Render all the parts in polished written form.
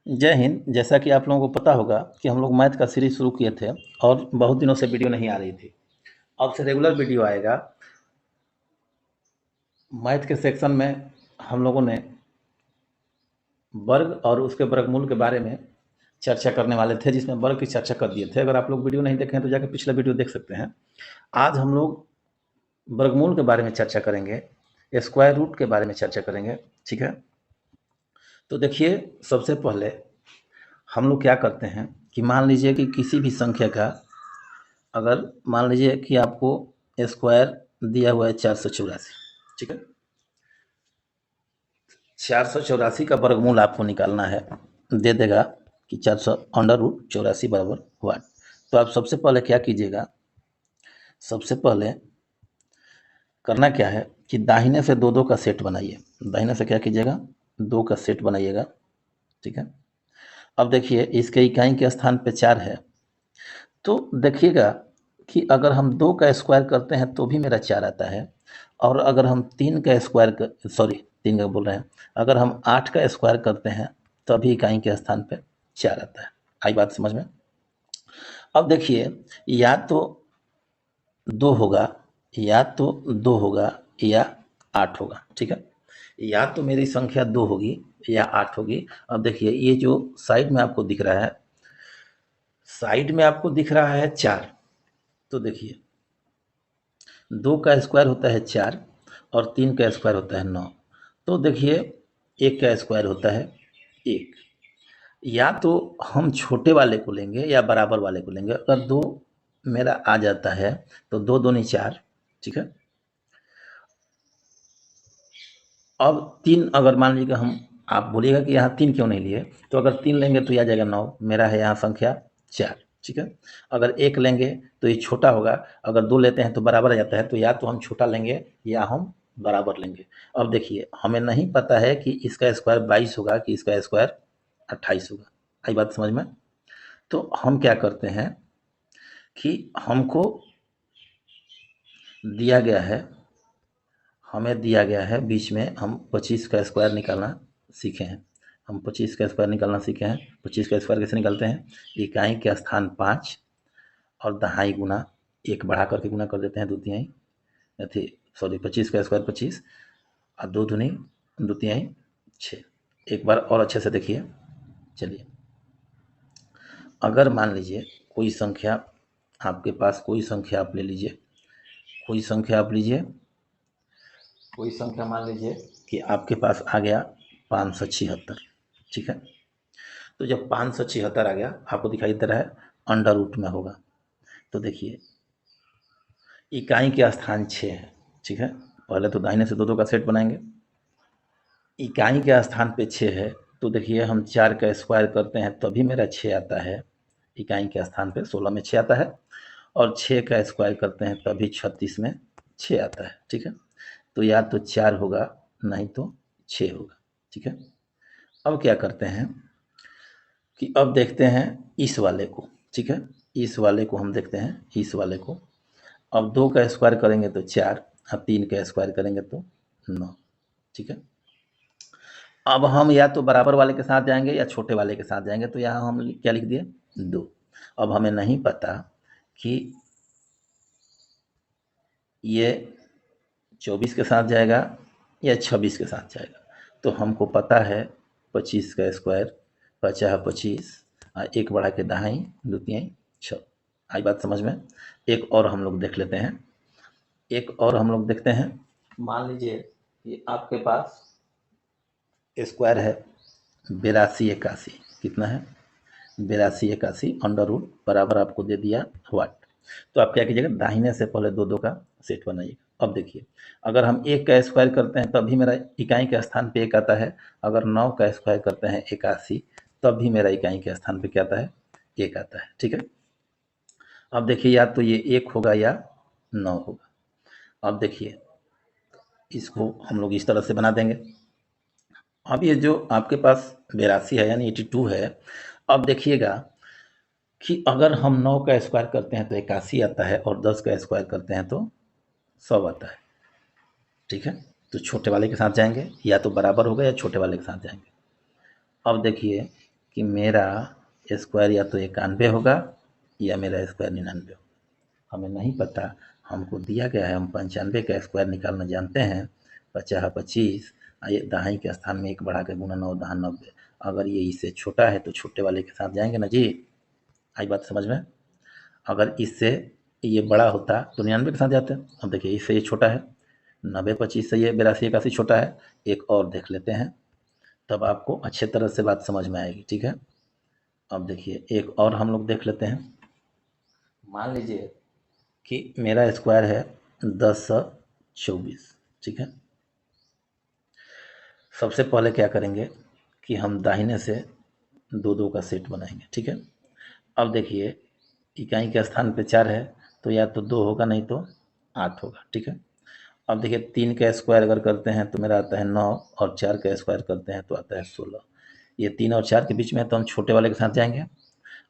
जय हिंद। जैसा कि आप लोगों को पता होगा कि हम लोग मैथ का सीरीज शुरू किए थे और बहुत दिनों से वीडियो नहीं आ रही थी। अब से रेगुलर वीडियो आएगा। मैथ के सेक्शन में हम लोगों ने वर्ग और उसके वर्गमूल के बारे में चर्चा करने वाले थे, जिसमें वर्ग की चर्चा कर दिए थे। अगर आप लोग वीडियो नहीं देखे हैं तो जाकर पिछला वीडियो देख सकते हैं। आज हम लोग वर्गमूल के बारे में चर्चा करेंगे, स्क्वायर रूट के बारे में चर्चा करेंगे। ठीक है, तो देखिए, सबसे पहले हम लोग क्या करते हैं कि मान लीजिए कि किसी भी संख्या का, अगर मान लीजिए कि आपको स्क्वायर दिया हुआ है 484। ठीक है, 484 का वर्गमूल आपको निकालना है। दे देगा कि 400√84 बराबर हुआ। तो आप सबसे पहले क्या कीजिएगा, सबसे पहले करना क्या है कि दाहिने से दो दो का सेट बनाइए। दाहिने से क्या कीजिएगा, दो का सेट बनाइएगा। ठीक है, अब देखिए इसके इकाई के स्थान पे 4 है, तो देखिएगा कि अगर हम 2 का स्क्वायर करते हैं तो भी मेरा 4 आता है, और अगर हम 3 का स्क्वायर कर सॉरी 3 का बोल रहे हैं, अगर हम 8 का स्क्वायर करते हैं तभी इकाई के स्थान पे 4 आता है। आई बात समझ में? अब देखिए, या तो 2 होगा, या तो 2 होगा या 8 होगा। ठीक है, या तो मेरी संख्या 2 होगी या 8 होगी। अब देखिए, ये जो साइड में आपको दिख रहा है, साइड में आपको दिख रहा है 4, तो देखिए 2 का स्क्वायर होता है 4 और 3 का स्क्वायर होता है 9। तो देखिए 1 का स्क्वायर होता है 1। या तो हम छोटे वाले को लेंगे या बराबर वाले को लेंगे। अगर 2 मेरा आ जाता है तो 2 दूनी 4। ठीक है, अब 3 अगर मान लीजिए कि हम, आप बोलिएगा कि यहाँ 3 क्यों नहीं लिए, तो अगर 3 लेंगे तो ये आ जाएगा 9। मेरा है यहाँ संख्या 4। ठीक है, अगर 1 लेंगे तो ये छोटा होगा, अगर 2 लेते हैं तो बराबर आ जाता है। तो या तो हम छोटा लेंगे या हम बराबर लेंगे। अब देखिए, हमें नहीं पता है कि इसका स्क्वायर 22 होगा कि इसका स्क्वायर 28 होगा। आई बात समझ में? तो हम क्या करते हैं कि हमको दिया गया है, हमें दिया गया है बीच में, हम 25 का स्क्वायर निकालना सीखे हैं। हम 25 का स्क्वायर निकालना सीखे हैं। 25 का स्क्वायर कैसे निकालते हैं, इकाई के स्थान 5 और दहाई गुना 1 बढ़ा करके गुना कर देते हैं, दो तिहाई अथी सॉरी 25 का स्क्वायर 25 और 2 दूनी दो तिहाई 6। एक बार और अच्छे से देखिए। चलिए, अगर मान लीजिए कोई संख्या आपके पास, कोई संख्या आप ले लीजिए, कोई संख्या आप लीजिए, कोई संख्या मान लीजिए कि आपके पास आ गया 576। ठीक है, तो जब 576 आ गया, आपको दिखाई दे रहा है अंडर रूट में होगा। तो देखिए इकाई के स्थान 6 है। ठीक है, पहले तो दाहिने से दो दो का सेट बनाएंगे। इकाई के स्थान पे 6 है, तो देखिए हम 4 का स्क्वायर करते हैं तभी मेरा 6 आता है। इकाई के स्थान पे 16 में 6 आता है, और 6 का स्क्वायर करते हैं तभी 36 में 6 आता है। ठीक है, तो या तो 4 होगा नहीं तो 6 होगा। ठीक है, अब क्या करते हैं कि अब देखते हैं इस वाले को। ठीक है, इस वाले को हम देखते हैं, इस वाले को। अब 2 का स्क्वायर करेंगे तो 4 और 3 का स्क्वायर करेंगे तो 9। ठीक है, अब हम या तो बराबर वाले के साथ जाएंगे या छोटे वाले के साथ जाएंगे। तो यहाँ हम क्या लिख दिए, 2। अब हमें नहीं पता कि ये 24 के साथ जाएगा या 26 के साथ जाएगा। तो हमको पता है 25 का स्क्वायर 50 25 और 1 बढ़ा के दहाई दो तिहाई 6। आई बात समझ में? एक और हम लोग देख लेते हैं, एक और हम लोग देखते हैं। मान लीजिए कि आपके पास स्क्वायर है 82 81। कितना है, 82 81 अंडर रूट बराबर आपको दे दिया वाट। तो आप क्या कीजिएगा, दाहिने से पहले दो दो का सेट बनाइएगा। अब देखिए, अगर हम 1 का स्क्वायर करते हैं तब भी मेरा इकाई के स्थान पे 1 आता है। अगर 9 का स्क्वायर करते हैं 81, तब भी मेरा इकाई के स्थान पे क्या आता है, 1 आता है। ठीक है, अब देखिए या तो ये 1 होगा या 9 होगा। अब देखिए इसको हम लोग इस तरह से बना देंगे। अब ये जो आपके पास 82 है यानी 82 है, अब देखिएगा कि अगर हम 9 का स्क्वायर करते हैं तो 81 आता है, और 10 का स्क्वायर करते हैं तो 100 आता है। ठीक है, तो छोटे वाले के साथ जाएंगे, या तो बराबर होगा या छोटे वाले के साथ जाएंगे। अब देखिए कि मेरा स्क्वायर या तो 91 होगा या मेरा स्क्वायर 99 होगा। हमें नहीं पता, हमको दिया गया है, हम 95 का स्क्वायर निकालना जानते हैं। 50 25, ये दहाई के स्थान में 1 बढ़ा के गुना 9 दहा 90। अगर ये इससे छोटा है तो छोटे वाले के साथ जाएंगे ना जी। आई बात समझ में? अगर इससे ये बड़ा होता तो 99 के साथ जाते। अब देखिए इससे ये छोटा है, 90 25 से ये 82 81 छोटा है। एक और देख लेते हैं, तब आपको अच्छे तरह से बात समझ में आएगी। ठीक है, अब देखिए एक और हम लोग देख लेते हैं। मान लीजिए कि मेरा स्क्वायर है 1024। ठीक है, सबसे पहले क्या करेंगे कि हम दाहिने से 2 का सेट बनाएंगे। ठीक है, अब देखिए इकाई के स्थान पे 4 है तो या तो 2 होगा नहीं तो 8 होगा। ठीक है, अब देखिए 3 का स्क्वायर अगर करते हैं तो मेरा आता है 9, और 4 का स्क्वायर करते हैं तो आता है 16। ये 3 और 4 के बीच में है तो हम छोटे वाले के साथ जाएंगे।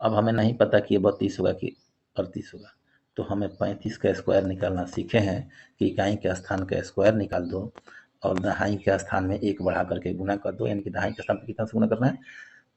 अब हमें नहीं पता कि ये 32 होगा कि 38 होगा, तो हमें 35 का स्क्वायर निकालना सीखे हैं कि इकाई के स्थान का स्क्वायर निकाल दो और दहाई के स्थान में 1 बढ़ा करके गुना कर दो। यानी कि दहाई के स्थान पर कितना से गुना करना है,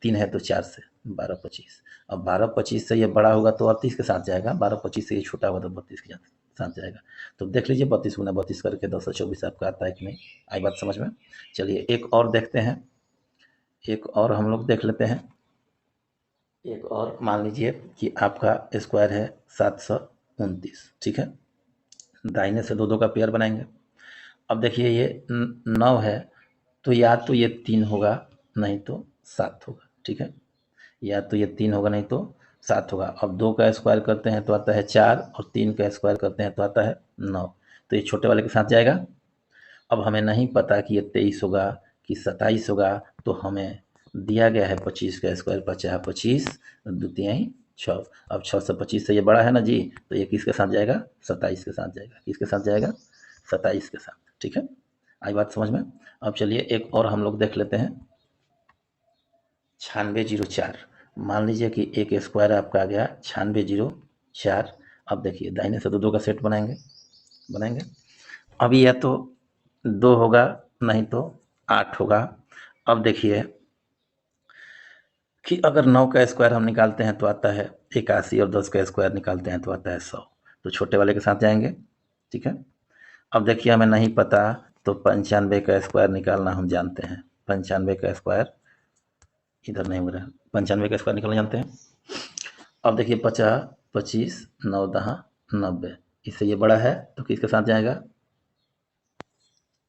3 है तो 4 से, 12 25। अब 12 25 से ये बड़ा होगा तो 38 के साथ जाएगा, 12 25 से ये छोटा होगा तो 32 के साथ जाएगा। तो देख लीजिए 32 गुना 32 करके 1024 आपका आता है कि नहीं। आई बात समझ में? चलिए एक और देखते हैं, एक और हम लोग देख लेते हैं। एक और मान लीजिए कि आपका स्क्वायर है 729। ठीक है, दाहिने से 2 का पेयर बनाएंगे। अब देखिए ये 9 है तो या तो ये 3 होगा नहीं तो 7 होगा। ठीक है, या तो ये 3 होगा नहीं तो 7 होगा। अब 2 का स्क्वायर करते हैं तो आता है 4, और 3 का स्क्वायर करते हैं तो आता है 9। तो ये छोटे वाले के साथ जाएगा। अब हमें नहीं पता कि ये 23 होगा कि 27 होगा, तो हमें दिया गया है 25 का स्क्वायर, 50 25 2 6। अब 6 से 25 से ये बड़ा है ना जी, तो ये किसके साथ जाएगा, 27 के साथ जाएगा। किसके साथ जाएगा, 27 के साथ। ठीक है, आई बात समझ में? अब चलिए एक और हम लोग देख लेते हैं, 9604। मान लीजिए कि एक स्क्वायर आपका आ गया 9604। अब देखिए दाहिने से 2 का सेट बनाएंगे बनाएंगे। अभी या तो 2 होगा नहीं तो 8 होगा। अब देखिए कि अगर 9 का स्क्वायर हम निकालते हैं तो आता है 81, और 10 का स्क्वायर निकालते हैं तो आता है 100। तो छोटे वाले के साथ जाएंगे। ठीक है, अब देखिए हमें नहीं पता तो 95 का स्क्वायर निकालना हम जानते हैं। 95 का स्क्वायर इधर नहीं हो रहा है, 95 का स्क्वायर निकालना जानते हैं। अब देखिए 50 25 9 दहा 90, इससे ये बड़ा है तो किसके साथ जाएगा,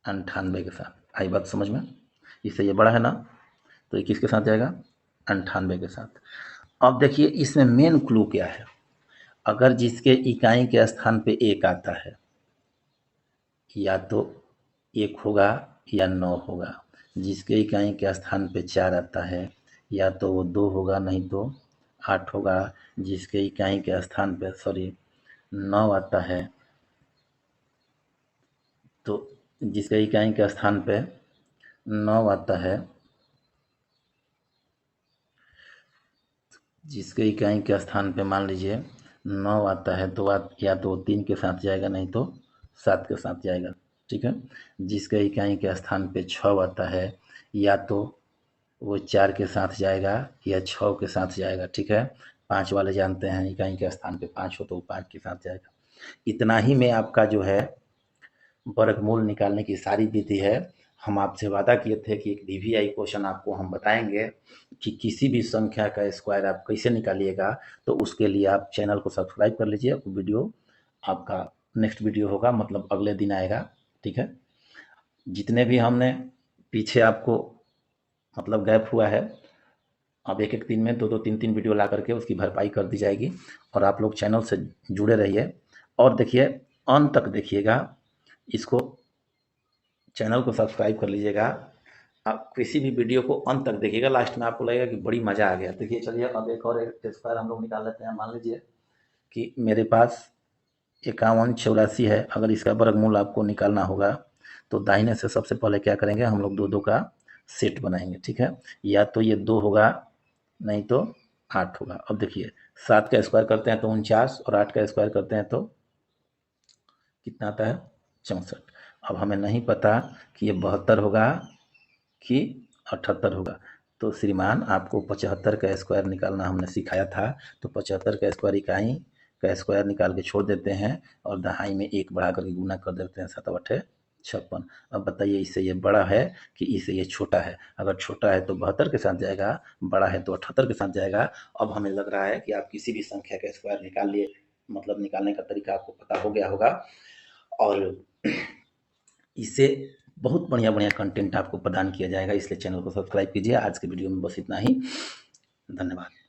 98 के साथ। आई बात समझ में? इससे ये बड़ा है ना, तो ये किसके साथ जाएगा, 98 के साथ। अब देखिए इसमें मेन क्लू क्या है, अगर जिसके इकाई के स्थान पे 1 आता है, या तो 1 होगा या 9 होगा। जिसके इकाई के स्थान पे 4 आता है, या तो वो 2 होगा नहीं तो 8 होगा। जिसके इकाई के स्थान पे 9 आता है, तो जिसके इकाई के स्थान पे 9 आता है, जिसके इकाई के स्थान पे मान लीजिए 9 आता है तो या तो 3 के साथ जाएगा नहीं तो 7 के साथ जाएगा। ठीक है, जिसके इकाई के स्थान पे 6 आता है, या तो वो 4 के साथ जाएगा या 6 के साथ जाएगा। ठीक है, 5 वाले जानते हैं इकाई के स्थान पे 5 हो तो वो 5 के साथ जाएगा। इतना ही में आपका जो है वर्गमूल निकालने की सारी विधि है। हम आपसे वादा किए थे कि एक डीवीआई क्वेश्चन आपको हम बताएंगे कि किसी भी संख्या का स्क्वायर आप कैसे निकालिएगा। तो उसके लिए आप चैनल को सब्सक्राइब कर लीजिए। वीडियो आपका नेक्स्ट वीडियो होगा, मतलब अगले दिन आएगा। ठीक है, जितने भी हमने पीछे आपको मतलब गैप हुआ है, अब एक एक दिन में 2 2 3 3 वीडियो ला करके उसकी भरपाई कर दी जाएगी। और आप लोग चैनल से जुड़े रहिए और देखिए, अंत तक देखिएगा इसको, चैनल को सब्सक्राइब कर लीजिएगा। आप किसी भी वीडियो को अंत तक देखिएगा, लास्ट में आपको लगेगा कि बड़ी मज़ा आ गया। देखिए चलिए अब एक और एक स्क्वायर हम लोग निकाल लेते हैं। मान लीजिए कि मेरे पास 5184 है। अगर इसका वर्गमूल आपको निकालना होगा तो दाहिने से सबसे पहले क्या करेंगे, हम लोग 2 का सेट बनाएंगे। ठीक है, या तो ये 2 होगा नहीं तो 8 होगा। अब देखिए 7 का स्क्वायर करते हैं तो 49, और 8 का स्क्वायर करते हैं तो कितना आता है, 64। अब हमें नहीं पता कि ये 72 होगा कि 78 होगा। तो श्रीमान आपको 75 का स्क्वायर निकालना हमने सिखाया था, तो 75 का स्क्वायर इकाई का स्क्वायर निकाल के छोड़ देते हैं और दहाई में 1 बढ़ा करके गुना कर देते हैं, 7 बटे 56। अब बताइए इससे ये बड़ा है कि इससे ये छोटा है? अगर छोटा है तो 72 के साथ जाएगा, बड़ा है तो 78 के साथ जाएगा। अब हमें लग रहा है कि आप किसी भी संख्या का स्क्वायर निकाल लिए, मतलब निकालने का तरीका आपको पता हो गया होगा। और इससे बहुत बढ़िया कंटेंट आपको प्रदान किया जाएगा, इसलिए चैनल को सब्सक्राइब कीजिए। आज के वीडियो में बस इतना ही। धन्यवाद।